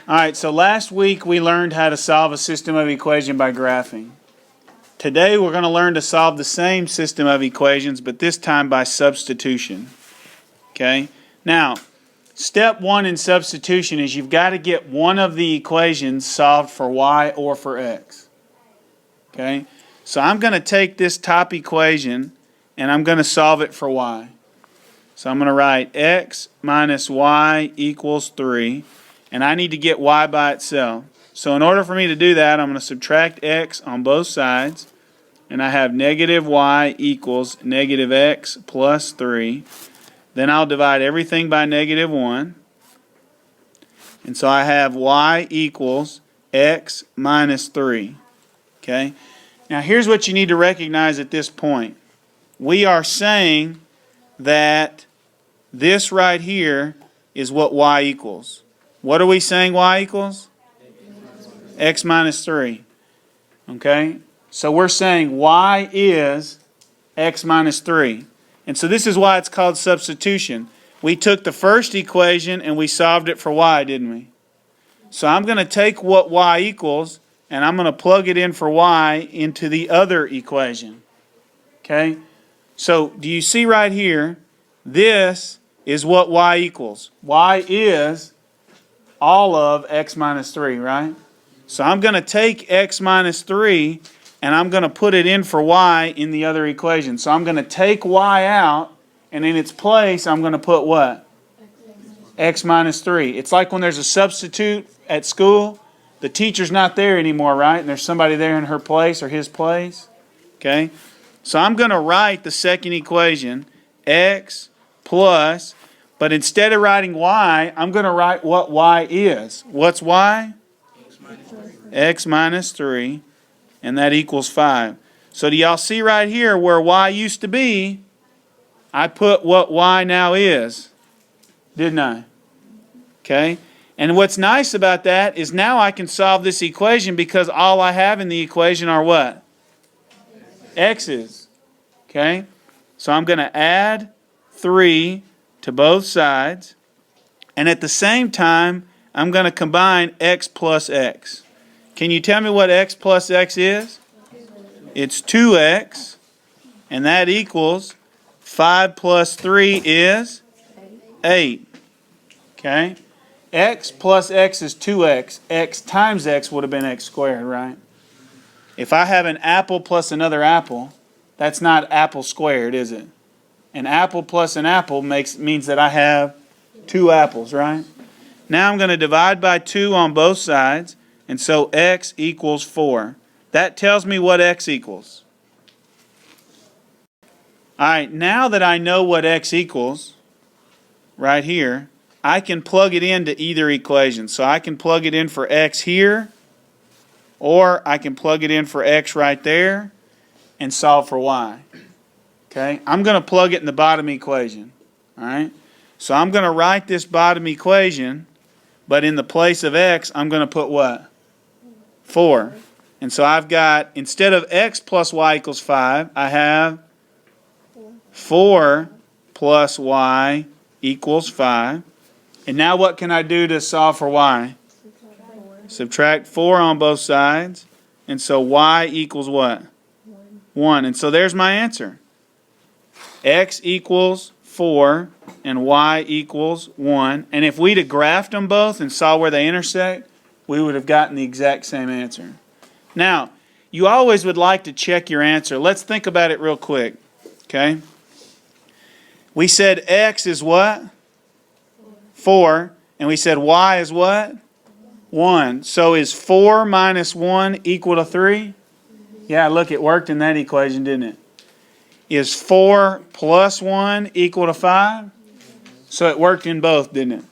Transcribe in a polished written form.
All right, so last week we learned how to solve a system of equation by graphing. Today we're going to learn to solve the same system of equations, but this time by substitution. Okay? Now, step one in substitution is you've got to get one of the equations solved for y or for x. Okay? So I'm going to take this top equation and I'm going to solve it for y. So I'm going to write x minus y equals 3, and I need to get y by itself. So in order for me to do that, I'm going to subtract x on both sides, and I have negative y equals negative x plus 3. Then I'll divide everything by negative 1. And so I have y equals x minus 3. Okay? Now here's what you need to recognize at this point. We are saying that this right here is what y equals. What are we saying y equals? X minus 3. Okay? So we're saying y is x minus 3. And so this is why it's called substitution. We took the first equation and we solved it for y, didn't we? So I'm going to take what y equals and I'm going to plug it in for y into the other equation. Okay? So do you see right here, this is what y equals. Y is all of x minus 3, right? So I'm going to take x minus 3 and I'm going to put it in for y in the other equation. So I'm going to take y out, and in its place I'm going to put what? X minus 3. It's like when there's a substitute at school. The teacher's not there anymore, right? And there's somebody there in her place or his place. Okay? So I'm going to write the second equation, x plus, but instead of writing y, I'm going to write what y is. What's y? X minus 3, and that equals 5. So do y'all see right here where y used to be, I put what y now is, didn't I? Okay? And what's nice about that is now I can solve this equation because all I have in the equation are what? X's. Okay? So I'm going to add 3 to both sides, and at the same time I'm going to combine x plus x. Can you tell me what x plus x is? It's 2x, and that equals 5 plus 3 is 8. Okay? X plus x is 2x. X times x would have been x squared, right? If I have an apple plus another apple, that's not apple squared, is it? An apple plus an apple means that I have 2 apples, right? Now I'm going to divide by 2 on both sides, and so x equals 4. That tells me what x equals. All right, now that I know what x equals, right here, I can plug it into either equation. So I can plug it in for x here, or I can plug it in for x right there and solve for y. Okay, I'm going to plug it in the bottom equation. All right, so I'm going to write this bottom equation, but in the place of x, I'm going to put what? 4. And so I've got, instead of x plus y equals 5, I have 4 plus y equals 5. And now what can I do to solve for y? Subtract 4 on both sides. And so y equals what? 1. And so there's my answer. X equals 4 and y equals 1. And if we'd have graphed them both and saw where they intersect, we would have gotten the exact same answer. Now, you always would like to check your answer. Let's think about it real quick. Okay? We said x is what? 4. And we said y is what? 1. So is 4 minus 1 equal to 3? Yeah, look, it worked in that equation, didn't it? Is 4 plus 1 equal to 5? So it worked in both, didn't it?